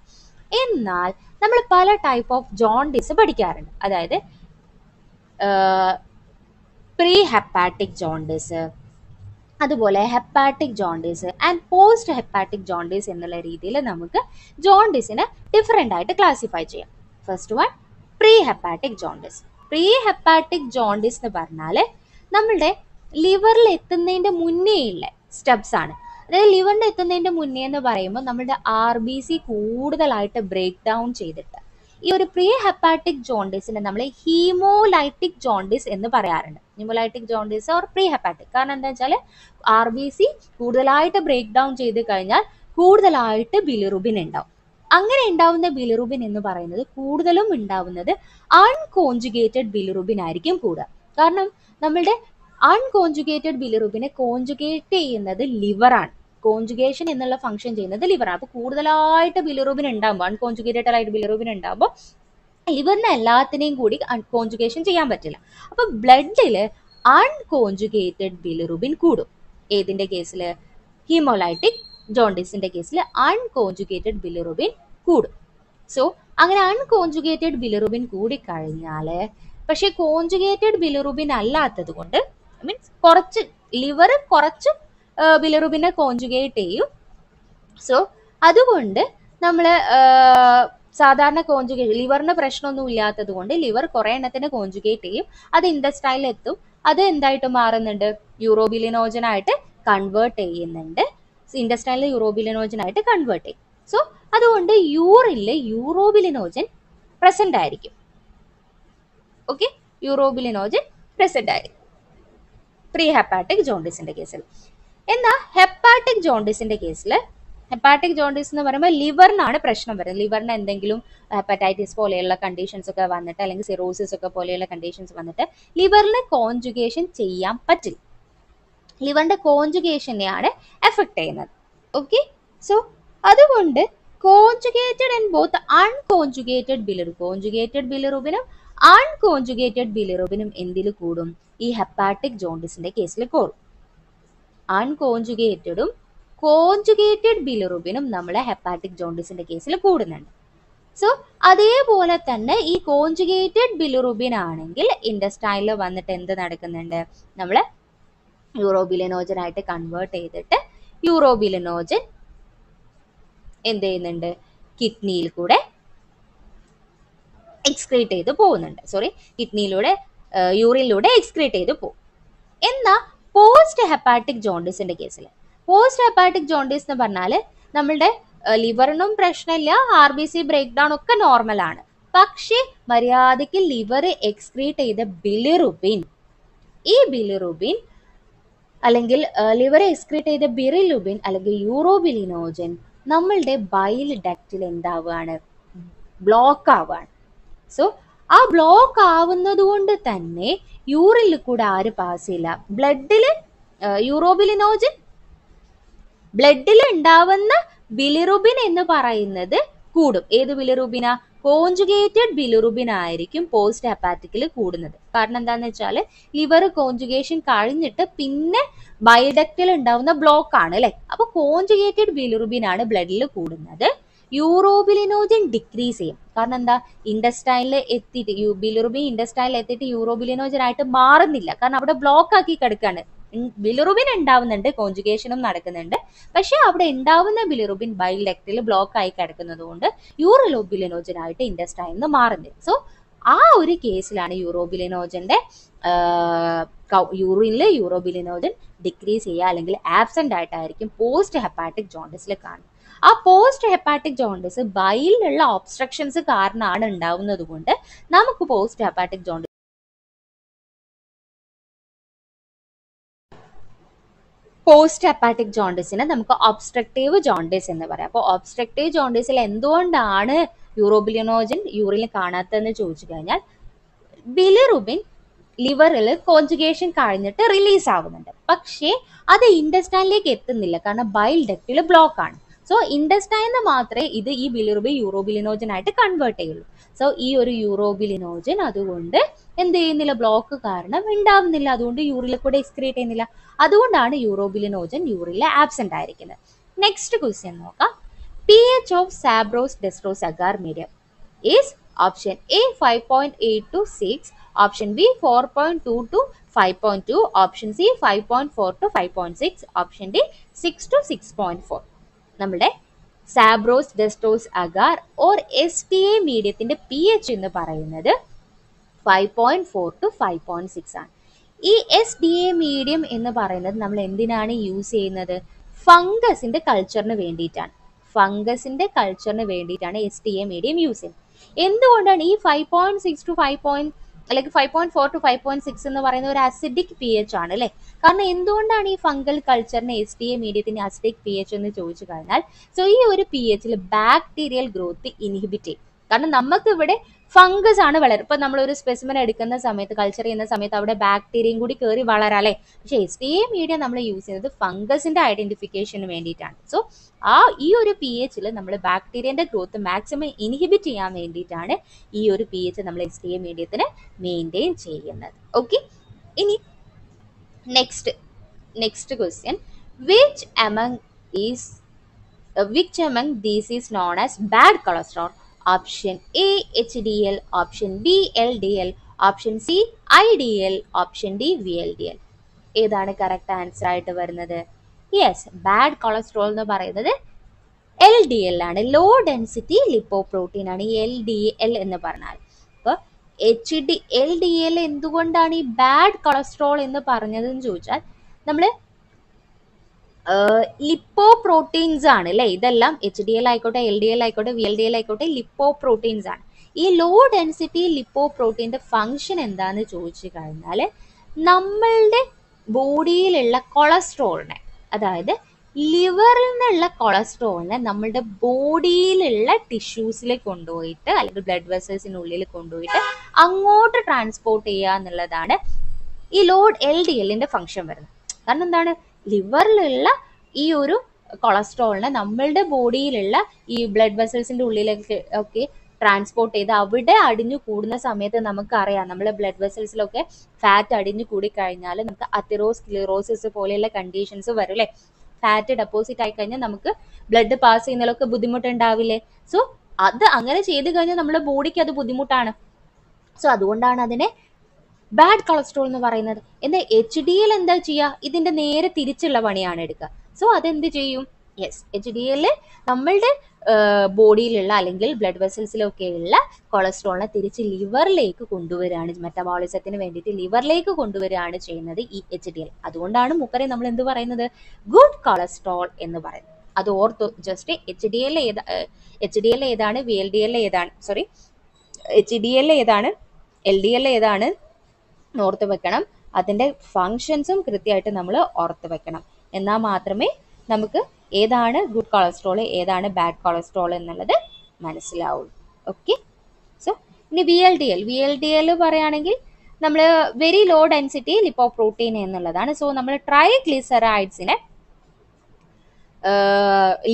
എന്നാൽ നമ്മൾ പല ടൈപ്പ് ഓഫ് ജോണ്ടിസ് പഠിക്കാറുണ്ട്. അതായത് പ്രീ ഹെപ്പാറ്റിക് ജോണ്ടിസ്, അതുപോലെ hepatic jaundice and post hepatic jaundice എന്നുള്ള രീതിയിൽ നമുക്ക് ജോണ്ടിസിനെ ഡിഫറെൻ്റ് ആയിട്ട് ക്ലാസിഫൈ ചെയ്യാം. First one, pre hepatic jaundice. Pre hepatic jaundice എന്ന് പറഞ്ഞാൽ നമ്മളുടെ ലിവറിൽ എത്തുന്നതിൻ്റെ മുന്നേ ഉള്ള സ്റ്റെപ്സ് ആണ്. അതായത് ലിവറിൽ എത്തുന്നതിൻ്റെ മുന്നേ എന്ന് പറയുമ്പോൾ നമ്മുടെ RBC കൂടുതലായിട്ട് ബ്രേക്ക് ഡൗൺ ചെയ്തിട്ട് ഈ ഒരു പ്രീ ഹെപ്പാറ്റിക് ജോണ്ടിസിനെ നമ്മൾ ഹീമോലൈറ്റിക് ജോണ്ടിസ് എന്ന് പറയാറുണ്ട്. Haemolytic jaundice or pre hepatic. കാരണം എന്താ വെച്ചാൽ RBC കൂടുതലായിട്ട് ബ്രേക്ക് ഡൗൺ ചെയ്ത് കഴിഞ്ഞാൽ കൂടുതലായിട്ട് ബിലിറുബിൻ ഉണ്ടാവും. അങ്ങനെ ഉണ്ടാവുന്ന ബിലിറുബിൻ എന്ന് പറയുന്നത് കൂടുതലും ഉണ്ടാവുന്നത് അൺകോൺജുഗേറ്റഡ് ബിലിറുബിൻ ആയിരിക്കും കൂടുക. കാരണം നമ്മളുടെ അൺകോൺജുഗേറ്റഡ് ബിലിറുബിനെ കോൺജുഗേറ്റ് ചെയ്യുന്നത് ലിവറാണ്. കോൺജുഗേഷൻ എന്നുള്ള ഫംഗ്ഷൻ ചെയ്യുന്നത് ലിവറാണ്. അപ്പോൾ കൂടുതലായിട്ട് ബിലിറുബിൻ ഉണ്ടാകുമ്പോൾ, അൺകോൺജുഗേറ്റഡ് ആയിട്ട് ബിലിറുബിൻ ഉണ്ടാകുമ്പോൾ ലിവറിന് എല്ലാത്തിനെയും കൂടി കോൺജുഗേഷൻ ചെയ്യാൻ പറ്റില്ല. അപ്പോൾ ബ്ലഡിൽ അൺകോൺജുഗേറ്റഡ് ബിലിറുബിൻ കൂടും. ഏതിൻ്റെ കേസിൽ? ഹീമോലൈറ്റിക് ജോണ്ടിസിന്റെ കേസിൽ അൺകോൺജുഗേറ്റഡ് ബിലിറുബിൻ കൂടും. സോ അങ്ങനെ അൺകോൺജുഗേറ്റഡ് ബിലിറുബിൻ കൂടിക്കഴിഞ്ഞാൽ, പക്ഷെ കോൺജുഗേറ്റഡ് ബിലിറുബിൻ അല്ലാത്തത് കൊണ്ട് മീൻസ് കുറച്ച് ലിവർ കുറച്ച് ബിലിറുബിനെ കോൺജുഗേറ്റ് ചെയ്യും. സോ അതുകൊണ്ട് നമ്മൾ സാധാരണ കോൺജുഗേറ്റ്, ലിവറിന് പ്രശ്നമൊന്നും ഇല്ലാത്തത് കൊണ്ട് ലിവർ കുറേ എണ്ണത്തിന് കോൺജുഗേറ്റ് ചെയ്യും. അത് ഇൻഡസ്റ്റൈനിൽ എത്തും. അത് എന്തായിട്ട് മാറുന്നുണ്ട്? യൂറോബിലിനോജൻ ആയിട്ട് കൺവേർട്ട് ചെയ്യുന്നുണ്ട്. ഇൻഡസ്റ്റൈനിൽ യൂറോബിലിനോജൻ ആയിട്ട് കൺവേർട്ട് ചെയ്യും. സോ അതുകൊണ്ട് യൂറിനിൽ യൂറോബിലിനോജൻ പ്രസന്റ് ആയിരിക്കും. ഓക്കെ, യൂറോബിലിനോജൻ പ്രസന്റ് ആയിരിക്കും പ്രീ ഹെപ്പാറ്റിക് ജോണ്ടിസിന്റെ കേസിൽ. എന്നാൽ ഹെപ്പാറ്റിക് ജോണ്ടിസിന്റെ കേസിൽ, ഹെപ്പാറ്റിക് ജോണ്ടിസ് എന്ന് പറയുമ്പോൾ ലിവറിനാണ് പ്രശ്നം വരുന്നത്. ലിവറിന് എന്തെങ്കിലും ഹെപ്പറ്റൈറ്റിസ് പോലെയുള്ള കണ്ടീഷൻസ് ഒക്കെ വന്നിട്ട്, അല്ലെങ്കിൽ സിറോസിസ് ഒക്കെ പോലെയുള്ള കണ്ടീഷൻസ് വന്നിട്ട് ലിവറിന് കോൺജുഗേഷൻ ചെയ്യാൻ പറ്റില്ല. ലിവറിന്റെ കോൺജുഗേഷനെയാണ് എഫക്ട് ചെയ്യുന്നത്. ഓക്കെ, സോ അതുകൊണ്ട് conjugated and both unconjugated bilirubin, conjugated ബിലിറുബിനും അൺകോൺജുഗേറ്റഡ് ബിലിറുബിനും എന്തിൽ കൂടും? ഈ ഹെപ്പാറ്റിക് ജോണ്ടിസിന്റെ കേസിൽ കൂടും. അൺകോൺജുഗേറ്റഡും കോൺജുഗേറ്റഡ് ബിലിറുബിനും നമ്മളെ ഹെപ്പാറ്റിക് ജോണ്ടിസിന്റെ കേസിൽ കൂടുന്നുണ്ട്. സോ അതേപോലെ തന്നെ ഈ കോൺജുഗേറ്റഡ് ബിലിറുബിൻ ആണെങ്കിൽ ഇൻഡസ്റ്റൈനിൽ വന്നിട്ട് എന്ത് നടക്കുന്നുണ്ട്? നമ്മൾ യൂറോബിലിനോജൻ ആയിട്ട് കൺവേർട്ട് ചെയ്തിട്ട് യൂറോബിലിനോജൻ എന്ത് ചെയ്യുന്നുണ്ട്? കിഡ്നിയിൽ കൂടെ എക്സ്ക്രീറ്റ് ചെയ്ത് പോകുന്നുണ്ട്. കിഡ്നിയിലൂടെ യൂറിനിലൂടെ എക്സ്ക്രീറ്റ് ചെയ്ത് പോകും. എന്നാൽ പോസ്റ്റ് ഹെപ്പാറ്റിക് ജോണ്ടിസിന്റെ കേസിൽ, പോസ്റ്റ് ഹെപ്പാറ്റിക് ജോണ്ടിസ് എന്ന് പറഞ്ഞാൽ നമ്മളുടെ ലിവറിനും പ്രശ്നമില്ല, RBC ബ്രേക്ക് ഡൗൺ ഒക്കെ നോർമലാണ്. പക്ഷേ മര്യാദയ്ക്ക് ലിവർ എക്സ്ക്രീറ്റ് ചെയ്ത ബിലിറുബിൻ, ഈ ബിലിറുബിൻ അല്ലെങ്കിൽ ലിവർ എക്സ്ക്രീറ്റ് ചെയ്ത ബിലിറുബിൻ അല്ലെങ്കിൽ യൂറോബിലിനോജൻ നമ്മളുടെ ബൈൽ ഡക്റ്റിൽ എന്താവുകയാണ്? ബ്ലോക്ക് ആവുകയാണ്. സോ ആ ബ്ലോക്ക് ആവുന്നത് കൊണ്ട് തന്നെ യൂറിനിൽ കൂടെ ആര് പാസ് ചെയ്യില്ല? ബ്ലഡിൽ യൂറോബിലിനോജൻ, ബ്ലഡിൽ ഉണ്ടാവുന്ന ബിലിറുബിൻ എന്ന് പറയുന്നത് കൂടും. ഏത് ബിലിറുബിനാ? കോൺജുഗേറ്റഡ് ബിലിറുബിൻ ആയിരിക്കും പോസ്റ്റ് ഹെപ്പാറ്റിക്കിൽ കൂടുന്നത്. കാരണം എന്താണെന്ന് വെച്ചാൽ ലിവർ കോൺജുഗേഷൻ കഴിഞ്ഞിട്ട് പിന്നെ ബൈഡക്റ്റിൽ ഉണ്ടാവുന്ന ബ്ലോക്ക് ആണ് അല്ലേ. അപ്പോൾ കോൺജുഗേറ്റഡ് ബിലിറുബിൻ ആണ് ബ്ലഡിൽ കൂടുന്നത്. യൂറോബിലിനോജൻ ഡിക്രീസ് ചെയ്യും. കാരണം എന്താ? ഇൻഡസ്റ്റൈനിൽ എത്തിയിട്ട് ബിലിറുബിൻ ഇൻഡസ്റ്റൈനിൽ എത്തിയിട്ട് യൂറോബിലിനോജൻ ആയിട്ട് മാറുന്നില്ല. കാരണം അവിടെ ബ്ലോക്ക് ആക്കി കിടക്കാണ്. ബിലിറുബിൻ ഉണ്ടാവുന്നുണ്ട്, കോൺജുഗേഷനും നടക്കുന്നുണ്ട്, പക്ഷെ അവിടെ ഉണ്ടാവുന്ന ബിലിറുബിൻ ബൈൽ ഡക്റ്റിൽ ബ്ലോക്ക് ആയി കിടക്കുന്നത് കൊണ്ട് യൂറോബിലിനോജൻ ആയിട്ട് ഇൻഡസ്റ്റൈനിൽ നിന്ന് മാറുന്നില്ല. സോ ആ ഒരു കേസിലാണ് യൂറോബിലിനോജന്റെ യൂറിനിൽ യൂറോബിലിനോജൻ ഡിക്രീസ് ചെയ്യുക അല്ലെങ്കിൽ ആബ്സെന്റ് ആയിട്ടായിരിക്കും പോസ്റ്റ് ഹെപ്പാറ്റിക് ജോണ്ടിസിൽ കാണുന്നത്. ആ പോസ്റ്റ് ഹെപ്പാറ്റിക് ജോണ്ടിസ് ബൈലിലുള്ള ഒബ്സ്ട്രക്ഷൻസ് കാരണമാണ് ഉണ്ടാവുന്നത് കൊണ്ട് നമുക്ക് post hepatic jaundice post hepatic ജോണ്ടിസിനെ നമുക്ക് ഒബ്സ്ട്രക്റ്റീവ് ജോണ്ടിസ് എന്ന് പറയാം. അപ്പോൾ ഒബ്സ്ട്രക്റ്റീവ് ജോണ്ടിസിൽ എന്തുകൊണ്ടാണ് യൂറോബിലിനോജൻ യൂറിനിൽ കാണാത്തതെന്ന് ചോദിച്ചു കഴിഞ്ഞാൽ ബിലിറുബിൻ ലിവറിൽ കോൺജുഗേഷൻ കഴിഞ്ഞിട്ട് റിലീസ് ആവുന്നുണ്ട്. പക്ഷേ അത് ഇൻഡസ്റ്റൈനിലേക്ക് എത്തുന്നില്ല, കാരണം ബൈൽ ഡക്റ്റിൽ ബ്ലോക്ക് ആണ്. സോ ഇൻഡസ്റ്റൈനിൽ മാത്രമേ ഇത് ഈ ബിലിറുബിൻ യൂറോബിലിനോജൻ ആയിട്ട് കൺവേർട്ട് ചെയ്യുള്ളൂ. സോ ഈ ഒരു യൂറോബിലിനോജൻ അതുകൊണ്ട് എന്ത് ചെയ്യുന്നില്ല, ബ്ലോക്ക് കാരണം ഉണ്ടാവുന്നില്ല, അതുകൊണ്ട് യൂറിലെ കൂടെ എക്സ്ക്രീറ്റ് ചെയ്യുന്നില്ല. അതുകൊണ്ടാണ് യൂറോബിലിനോജൻ യൂറിലെ ആബ്സെന്റ് ആയിരിക്കുന്നത്. നെക്സ്റ്റ് ക്വസ്റ്റ്യൻ നോക്കാം. pH of Sabrous destros agar medium is option A 5.8 to 6, option B 4.2 to 5.2, option C 5.4 to 5.6, option D 6 to 6.4. നമ്മുടെ സാബ്രോസ് ഡെസ്ട്രോസ് അഗാർ ഓർ SDA മീഡിയത്തിന്റെ pH എന്ന് പറയുന്നത് 5.4 to 5.6 ആണ്. ഈ SDA മീഡിയം എന്ന് പറയുന്നത് നമ്മൾ എന്തിനാണ് യൂസ് ചെയ്യുന്നത്? ഫംഗസിന്റെ കൾച്ചറിന് വേണ്ടിയിട്ടാണ്. ഫംഗസിന്റെ കൾച്ചറിന് വേണ്ടിയിട്ടാണ് SDA മീഡിയം യൂസ് ചെയ്യുന്നത്. എന്തുകൊണ്ടാണ് ഈ 5.6 to 5.4 to 5.6 എന്ന് പറയുന്ന ഒരു അസിഡിക് pH ആണ് അല്ലേ? കാരണം എന്തുകൊണ്ടാണ് ഈ ഫംഗൽ കൾച്ചറിന് SDA മീഡിയത്തിന് അസിഡിക് pH എന്ന് ചോദിച്ചു കഴിഞ്ഞാൽ, സോ ഈ ഒരു pHൽ ബാക്ടീരിയൽ ഗ്രോത്ത് ഇൻഹിബിറ്റ് ചെയ്യും. കാരണം നമുക്ക് ഇവിടെ ഫംഗസ് ആണ് വളരുന്നത്. ഇപ്പൊ നമ്മളൊരു സ്പെസിമെൻ എടുക്കുന്ന സമയത്ത്, കൾച്ചർ ചെയ്യുന്ന സമയത്ത് അവിടെ ബാക്ടീരിയയും കൂടി കയറി വളരാം അല്ലേ? പക്ഷെ SDA മീഡിയം നമ്മൾ യൂസ് ചെയ്യുന്നത് ഫംഗസിന്റെ ഐഡന്റിഫിക്കേഷന് വേണ്ടിയിട്ടാണ്. സോ ഈ ഒരു pHൽ നമ്മൾ ബാക്ടീരിയന്റെ ഗ്രോത്ത് മാക്സിമം ഇൻഹിബിറ്റ് ചെയ്യാൻ വേണ്ടിയിട്ടാണ് ഈ ഒരു pH നമ്മൾ SDA മീഡിയത്തിന് മെയിൻറ്റെയിൻ ചെയ്യുന്നത്. ഓക്കെ, ഇനി next question. which among these is known as bad cholesterol? Option A HDL, option B LDL, option C IDL, option D VLDL. ഏതാണ് കറക്റ്റ് ആൻസർ ആയിട്ട് വരുന്നത്? യെസ്, ബാഡ് കൊളസ്ട്രോൾ എന്ന് പറയുന്നത് LDL ആണ്, law density lipoprotein ആണ് ഈ LDL എന്ന് പറഞ്ഞാൽ. അപ്പോൾ LDL എന്തുകൊണ്ടാണ് ഈ ബാഡ് കൊളസ്ട്രോൾ എന്ന് പറഞ്ഞതെന്ന് ചോദിച്ചാൽ, നമ്മൾ ലിപ്പോ പ്രോട്ടീൻസ് ആണ് അല്ലേ? ഇതെല്ലാം HDL ആയിക്കോട്ടെ, LDL ആയിക്കോട്ടെ, VLDL ആയിക്കോട്ടെ, ലിപ്പോ പ്രോട്ടീൻസ് ആണ്. ഈ ലോ ഡെൻസിറ്റി ലിപ്പോ പ്രോട്ടീൻ്റെ ഫങ്ഷൻ എന്താന്ന് ചോദിച്ചു കഴിഞ്ഞാൽ, നമ്മളുടെ ബോഡിയിലുള്ള കൊളസ്ട്രോളിനെ, അതായത് ലിവറിൽ നിന്നുള്ള കൊളസ്ട്രോളിനെ നമ്മളുടെ ബോഡിയിലുള്ള ടിഷ്യൂസിൽ കൊണ്ടുപോയിട്ട് അല്ലെങ്കിൽ ബ്ലഡ് വെസൽസിനുള്ളിൽ കൊണ്ടുപോയിട്ട് അങ്ങോട്ട് ട്രാൻസ്പോർട്ട് ചെയ്യുക എന്നുള്ളതാണ് ഈ ലോഡ് LDLന്റെ ഫങ്ഷൻ വരുന്നത്. കാരണം എന്താണ്, ലിവറിലുള്ള ഈ ഒരു കൊളസ്ട്രോളിനെ നമ്മളുടെ ബോഡിയിലുള്ള ഈ ബ്ലഡ് വെസൽസിന്റെ ഉള്ളിലേക്ക് ഒക്കെ ട്രാൻസ്പോർട്ട് ചെയ്ത് അവിടെ അടിഞ്ഞു കൂടുന്ന സമയത്ത് നമുക്കറിയാം, നമ്മളെ ബ്ലഡ് വെസൽസിലൊക്കെ ഫാറ്റ് അടിഞ്ഞു കൂടിക്കഴിഞ്ഞാൽ നമുക്ക് അതെറോസ്ക്ലിറോസിസ് പോലെയുള്ള കണ്ടീഷൻസ് വരും അല്ലേ? ഫാറ്റ് ഡെപ്പോസിറ്റ് ആയി കഴിഞ്ഞാൽ നമുക്ക് ബ്ലഡ് പാസ് ചെയ്യുന്നതിലൊക്കെ ബുദ്ധിമുട്ടുണ്ടാവില്ലേ? സോ അത് അങ്ങനെ ചെയ്ത് കഴിഞ്ഞാൽ നമ്മുടെ ബോഡിക്ക് അത് ബുദ്ധിമുട്ടാണ്. സോ അതുകൊണ്ടാണ് അതിനെ ബാഡ് കൊളസ്ട്രോൾ എന്ന് പറയുന്നത്. എന്നാൽ HDL എന്താ ചെയ്യുക? ഇതിന്റെ നേരെ തിരിച്ചുള്ള പണിയാണ് എടുക്കുക. സോ അതെന്ത് ചെയ്യും? യെസ്, HDL നമ്മളുടെ ബോഡിയിലുള്ള അല്ലെങ്കിൽ ബ്ലഡ് വെസൽസിലൊക്കെയുള്ള കൊളസ്ട്രോളിനെ തിരിച്ച് ലിവറിലേക്ക് കൊണ്ടുവരികയാണ്, മെറ്റബോളിസത്തിന് വേണ്ടിയിട്ട് ലിവറിലേക്ക് കൊണ്ടുവരികയാണ് ചെയ്യുന്നത് ഈ HDL. അതുകൊണ്ടാണ് മൂപ്പരെ നമ്മൾ എന്ത് പറയുന്നത്? ഗുഡ് കൊളസ്ട്രോൾ എന്ന് പറയുന്നത്. അത് ഓർത്തോ ജസ്റ്റ്. HDL ഏതാണ്, VLDL ഏതാണ്, സോറി HDL ഏതാണ്, LDL ഏതാണ് ഓർത്ത് വെക്കണം. അതിൻ്റെ ഫങ്ഷൻസും കൃത്യമായിട്ട് നമ്മൾ ഓർത്ത് വെക്കണം. എന്നാൽ മാത്രമേ നമുക്ക് ഏതാണ് ഗുഡ് കൊളസ്ട്രോൾ ഏതാണ് ബാഡ് കൊളസ്ട്രോൾ എന്നുള്ളത് മനസ്സിലാവുള്ളൂ. ഓക്കെ, സോ ഇനി VLDL പറയുകയാണെങ്കിൽ നമ്മൾ വെരി ലോ ഡെൻസിറ്റി ലിപ്പോപ്രോട്ടീൻ എന്നുള്ളതാണ്. സോ നമ്മൾ ട്രൈഗ്ലിസറൈഡ്സിനെ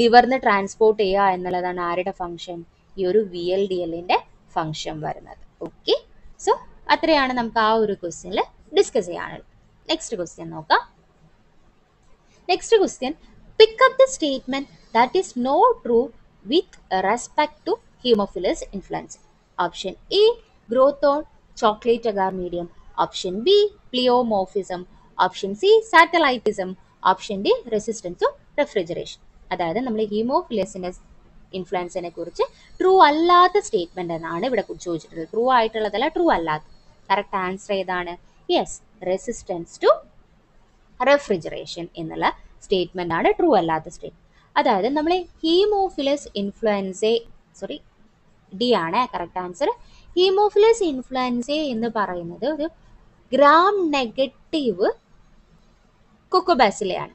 ലിവറിന് ട്രാൻസ്പോർട്ട് ചെയ്യുക എന്നുള്ളതാണ് ആരുടെ ഫങ്ഷൻ? ഈ ഒരു VLDLന്റെ ഫങ്ഷൻ വരുന്നത്. ഓക്കെ, സോ അത്രയാണ് നമുക്ക് ആ ഒരു ക്വസ്റ്റ്യനിൽ ഡിസ്കസ് ചെയ്യാനുള്ളത്. നെക്സ്റ്റ് ക്വസ്റ്റ്യൻ നോക്കാം. Next question, pick up the statement that is not true with respect to haemophilus influenzae. Option A growth on chocolate agar medium, option B pleomorphism, option C satellitism, option D resistance to refrigeration. അതായത് നമ്മൾ ഹീമോഫിലസിന്റെ ഇൻഫ്ലുവൻസിനെ കുറിച്ച് true അല്ലാത്ത statement എന്നാണ് ഇവിടെ ചോദിച്ചിട്ടുള്ളത്. True ആയിട്ടുള്ളതല്ല, true അല്ലാത്ത. Correct answer ഏതാണ്? Yes, resistance to refrigeration എന്നുള്ള സ്റ്റേറ്റ്മെന്റ് ആണ് ട്രൂ അല്ലാത്ത സ്റ്റേറ്റ്മെന്റ്. അതായത് നമ്മൾ ഹീമോഫിലസ് ഇൻഫ്ലുവൻസെ, സോറി ഡി ആണ് കറക്റ്റ് ആൻസർ. ഹീമോഫിലസ് ഇൻഫ്ലുവൻസെ എന്ന് പറയുന്നത് ഒരു ഗ്രാം നെഗറ്റീവ് കൊക്കോബാസിലയാണ്.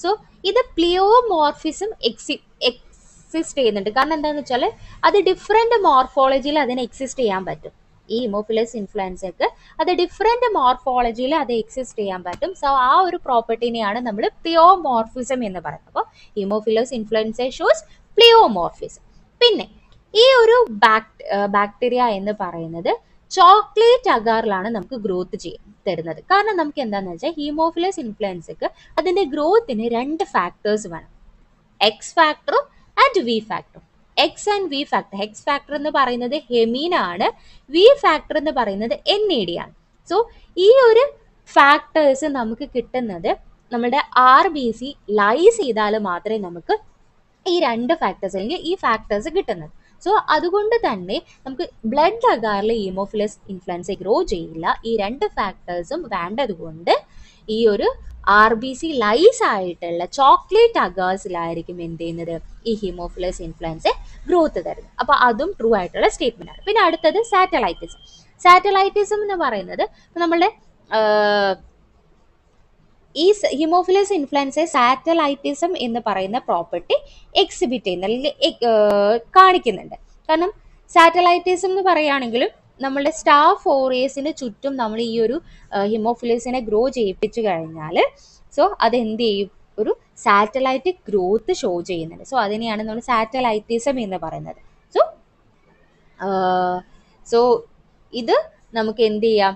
സോ ഇത് പ്ലിയോമോർഫിസം എക്സിസ്റ്റ് ചെയ്യുന്നുണ്ട്. കാരണം എന്താണെന്ന് വെച്ചാൽ അത് ഡിഫറെൻറ്റ് മോർഫോളജിയിൽ അതിന് എക്സിസ്റ്റ് ചെയ്യാൻ പറ്റും. ഈ ഹിമോഫിലസ് ഇൻഫ്ലുവൻസയ്ക്ക് അത് ഡിഫറെൻറ്റ് മോർഫോളജിയിൽ അത് എക്സിസ്റ്റ് ചെയ്യാൻ പറ്റും. സോ ആ ഒരു പ്രോപ്പർട്ടിനെയാണ് നമ്മൾ പ്ലിയോമോർഫിസം എന്ന് പറയുന്നത്. അപ്പോൾ ഹിമോഫിലസ് ഇൻഫ്ലുവൻസ ഷോസ് പ്ലിയോമോർഫിസം. പിന്നെ ഈ ഒരു ബാക്ടീരിയ എന്ന് പറയുന്നത് ചോക്ലേറ്റ് അഗാറിലാണ് നമുക്ക് ഗ്രോത്ത് തരുന്നത്. കാരണം നമുക്ക് എന്താണെന്ന് വെച്ചാൽ ഹീമോഫിലസ് ഇൻഫ്ലുവൻസയ്ക്ക് അതിൻ്റെ ഗ്രോത്തിന് 2 ഫാക്ടേഴ്സ് വേണം, എക്സ് ഫാക്ടറും ആൻഡ് വി ഫാക്ടറും. X and we factor, X factor എന്ന് പറയുന്നത് ഹെമീൻ ആണ്, വി ഫാക്ടർ എന്ന് പറയുന്നത് NAD ആണ്. സോ ഈ ഒരു ഫാക്ടേഴ്സ് നമുക്ക് കിട്ടുന്നത് നമ്മുടെ RBC ലൈസ് ചെയ്താൽ മാത്രമേ നമുക്ക് ഈ 2 ഫാക്ടേഴ്സ് അല്ലെങ്കിൽ ഈ ഫാക്ടേഴ്സ് കിട്ടുന്നത്. സോ അതുകൊണ്ട് തന്നെ നമുക്ക് ബ്ലഡ് അഗാറിൽ ഹീമോഫിലസ് ഇൻഫ്ലുവൻസ ഗ്രോ ചെയ്യില്ല. ഈ 2 ഫാക്ടേഴ്സും വേണ്ടതുകൊണ്ട് ഈ ഒരു RBC ലൈസ് ആയിട്ടുള്ള ചോക്ലേറ്റ് അഗേഴ്സിലായിരിക്കും എന്ത് ചെയ്യുന്നത്, ഈ ഹീമോഫിലസ് ഇൻഫ്ലുവൻസ ഗ്രോത്ത് തരുന്നത്. അപ്പോൾ അതും ട്രൂ ആയിട്ടുള്ള സ്റ്റേറ്റ്മെന്റ് ആണ്. പിന്നെ അടുത്തത് സാറ്റലൈറ്റിസം. സാറ്റലൈറ്റിസം എന്ന് പറയുന്നത് നമ്മളുടെ ഈ ഹിമോഫിലസ് ഇൻഫ്ലുവൻസ സാറ്റലൈറ്റിസം എന്ന് പറയുന്ന പ്രോപ്പർട്ടി എക്സിബിറ്റ് ചെയ്യുന്ന അല്ലെങ്കിൽ കാണിക്കുന്നുണ്ട്. കാരണം സാറ്റലൈറ്റിസം എന്ന് പറയുകയാണെങ്കിലും നമ്മളുടെ സ്റ്റാഫ് ഓറിയസിന് ചുറ്റും നമ്മൾ ഈ ഒരു ഹിമോഫിലസിനെ ഗ്രോ ചെയ്യിപ്പിച്ചു കഴിഞ്ഞാൽ സോ അത് എന്ത് ചെയ്യും, ഒരു സാറ്റലൈറ്റ് ഗ്രോത്ത് ഷോ ചെയ്യുന്നുണ്ട്. സോ അതിനെയാണ് നമ്മൾ സാറ്റലൈറ്റിസം എന്ന് പറയുന്നത്. സോ ഇത് നമുക്ക് എന്ത് ചെയ്യാം,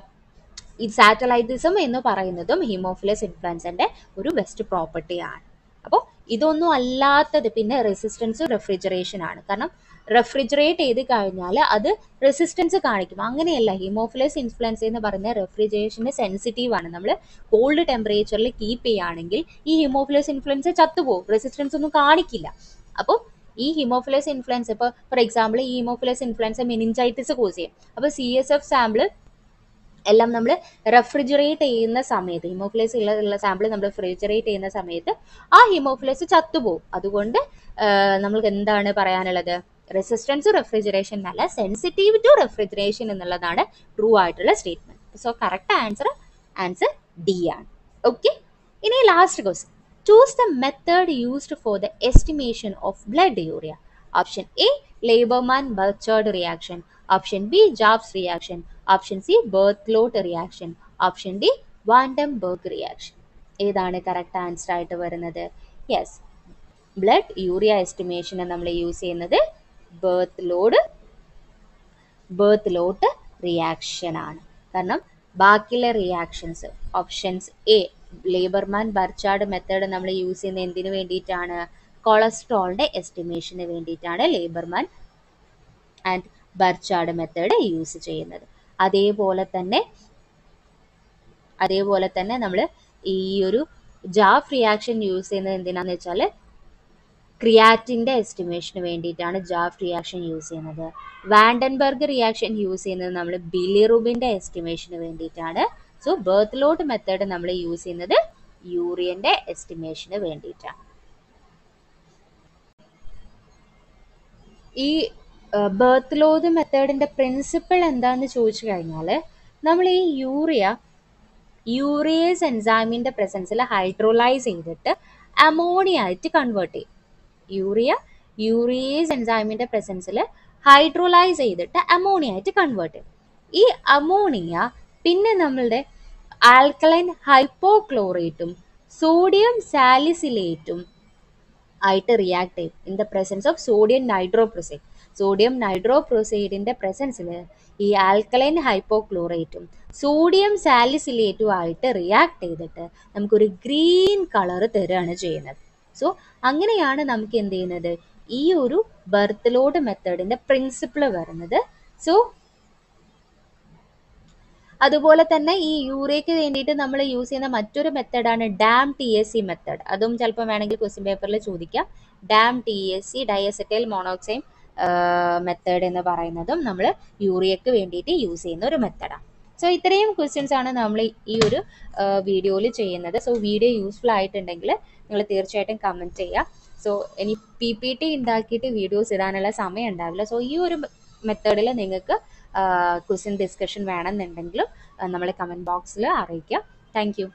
ഈ സാറ്റലൈറ്റിസം എന്ന് പറയുന്നതും ഹീമോഫിലസ് ഇൻഫ്ലുവൻസന്റെ ഒരു ബെസ്റ്റ് പ്രോപ്പർട്ടിയാണ്. അപ്പോൾ ഇതൊന്നും അല്ലാത്തത് പിന്നെ റെസിസ്റ്റൻസ് റെഫ്രിജറേഷൻ ആണ്. കാരണം റെഫ്രിജറേറ്റ് ചെയ്ത് കഴിഞ്ഞാൽ അത് റെസിസ്റ്റൻസ് കാണിക്കും. അങ്ങനെയല്ല, ഹീമോഫിലസ് ഇൻഫ്ലുവൻസ എന്ന് പറയുന്ന റെഫ്രിജറേഷന് സെൻസിറ്റീവ് ആണ്. നമ്മൾ കോൾഡ് ടെമ്പറേച്ചറിൽ കീപ്പ് ചെയ്യുകയാണെങ്കിൽ ഈ ഹീമോഫിലസ് ഇൻഫ്ലുവൻസ ചത്തുപോകും, റെസിസ്റ്റൻസ് ഒന്നും കാണിക്കില്ല. അപ്പോൾ ഈ ഹിമോഫിലസ് ഇൻഫ്ലുവൻസ ഇപ്പോൾ ഫോർ എക്സാമ്പിൾ ഈ ഹിമോഫിലസ് ഇൻഫ്ലുവൻസ മെനിഞ്ചൈറ്റിസ് കോസ് ചെയ്യും. അപ്പോൾ CSF സാമ്പിൾ എല്ലാം നമ്മൾ റെഫ്രിജറേറ്റ് ചെയ്യുന്ന സമയത്ത്, ഹിമോഫിലസ് ഉള്ള സാമ്പിൾ നമ്മൾ റെഫ്രിജറേറ്റ് ചെയ്യുന്ന സമയത്ത് ആ ഹിമോഫിലസ് ചത്തുപോകും. അതുകൊണ്ട് നമ്മൾക്ക് എന്താണ് പറയാനുള്ളത്, റെസിസ്റ്റൻസ് റെഫ്രിജറേഷൻ എന്നല്ല, സെൻസിറ്റീവ് ടു റെഫ്രിജറേഷൻ എന്നുള്ളതാണ് ട്രൂ ആയിട്ടുള്ള statement. So correct answer D ആണ്. ഓക്കെ, ഇനി last question. Choose the method used for the estimation of blood urea. Option A Lieberman-Burchard reaction, option B Jobs reaction, option C Berthelot reaction, option D Vandenberg reaction. ഏതാണ് correct answer ആയിട്ട് വരുന്നത്? Yes, blood urea എസ്റ്റിമേഷന് നമ്മൾ use ചെയ്യുന്നത് ബെർത്തലോട്ട് reaction ആണ്. കാരണം ബാക്കിയുള്ള reactions options A ലേബർമാൻ-ബർച്ചാർഡ് method നമ്മൾ use ചെയ്യുന്നത് എന്തിനു വേണ്ടിയിട്ടാണ്? കൊളസ്ട്രോളിൻ്റെ എസ്റ്റിമേഷന് വേണ്ടിയിട്ടാണ് ലേബർമാൻ ആൻഡ് ബർച്ചാർഡ് മെത്തേഡ് യൂസ് ചെയ്യുന്നത്. അതേപോലെ തന്നെ നമ്മൾ ഈ ഒരു ജാഫ് റിയാക്ഷൻ യൂസ് ചെയ്യുന്നത് എന്തിനാന്ന് വെച്ചാൽ ക്രിയാറ്റിൻ്റെ എസ്റ്റിമേഷന് വേണ്ടിയിട്ടാണ് ജാഫ് റിയാക്ഷൻ യൂസ് ചെയ്യുന്നത്. വാൻഡൻബർഗ് റിയാക്ഷൻ യൂസ് ചെയ്യുന്നത് നമ്മൾ ബിലിറുബിൻ്റെ എസ്റ്റിമേഷന് വേണ്ടിയിട്ടാണ്. സോ ബെർത്തലോട്ട് മെത്തേഡ് നമ്മൾ യൂസ് ചെയ്യുന്നത് യൂറിയൻ്റെ എസ്റ്റിമേഷന് വേണ്ടിയിട്ടാണ്. ഈ ബെർത്തലോട്ട് മെത്തേഡിൻ്റെ പ്രിൻസിപ്പിൾ എന്താണെന്ന് ചോദിച്ചു കഴിഞ്ഞാൽ നമ്മൾ ഈ യൂറിയേസ് എൻസൈമിൻ്റെ പ്രസൻസിൽ ഹൈഡ്രോലൈസ് ചെയ്തിട്ട് അമോണിയ ആയിട്ട് കൺവേർട്ട് ചെയ്യും. യൂറിയേസ് എൻസൈമിൻ്റെ പ്രസൻസിൽ ഹൈഡ്രോലൈസ് ചെയ്തിട്ട് അമോണിയ ആയിട്ട് കൺവേർട്ട് ചെയ്യും. ഈ അമോണിയ പിന്നെ നമ്മളുടെ ആൽക്കലൈൻ ഹൈപ്പോക്ലോറേറ്റും സോഡിയം സാലിസിലേറ്റും ആയിട്ട് റിയാക്ട് ചെയ്യും in the presence of sodium nitroprusside. Sodium നൈട്രോപ്രോസൈഡിൻ്റെ പ്രസൻസിൽ ഈ ആൽക്കലൈൻ ഹൈപ്പോക്ലോറേറ്റും സോഡിയം സാലിസിലേറ്റും ആയിട്ട് റിയാക്ട് ചെയ്തിട്ട് നമുക്കൊരു ഗ്രീൻ കളർ തരുകയാണ് ചെയ്യുന്നത്. സോ അങ്ങനെയാണ് നമുക്ക് എന്ത് ചെയ്യുന്നത്, ഈ ഒരു ബെർത്തലോട്ട് മെത്തേഡിൻ്റെ പ്രിൻസിപ്പിൾ വരുന്നത്. സോ അതുപോലെ തന്നെ ഈ യൂറിയയ്ക്ക് വേണ്ടിയിട്ട് നമ്മൾ യൂസ് ചെയ്യുന്ന മറ്റൊരു മെത്തേഡാണ് ഡാം TSC മെത്തേഡ്. അതും ചിലപ്പോൾ വേണമെങ്കിൽ ക്വസ്റ്റ്യൻ പേപ്പറിൽ ചോദിക്കാം. Dam TSC diacetyl monoxide method എന്ന് പറയുന്നതും നമ്മൾ യൂറിയയ്ക്ക് വേണ്ടിയിട്ട് യൂസ് ചെയ്യുന്ന ഒരു മെത്തേഡാണ്. സോ ഇത്രയും ക്വസ്റ്റ്യൻസ് ആണ് നമ്മൾ ഈ ഒരു വീഡിയോയിൽ ചെയ്യുന്നത്. സോ വീഡിയോ യൂസ്ഫുൾ ആയിട്ടുണ്ടെങ്കിൽ നിങ്ങൾ തീർച്ചയായിട്ടും കമൻറ്റ് ചെയ്യുക. സോ ഇനി PPT ഉണ്ടാക്കിയിട്ട് വീഡിയോസ് ഇടാനുള്ള സമയം ഉണ്ടാവില്ല. സോ ഈ ഒരു മെത്തേഡിൽ നിങ്ങൾക്ക് ക്വസ്റ്റ്യൻ ഡിസ്കഷൻ വേണമെന്നുണ്ടെങ്കിലും നമ്മളെ കമൻറ്റ് ബോക്സിൽ അറിയിക്കുക. Thank you.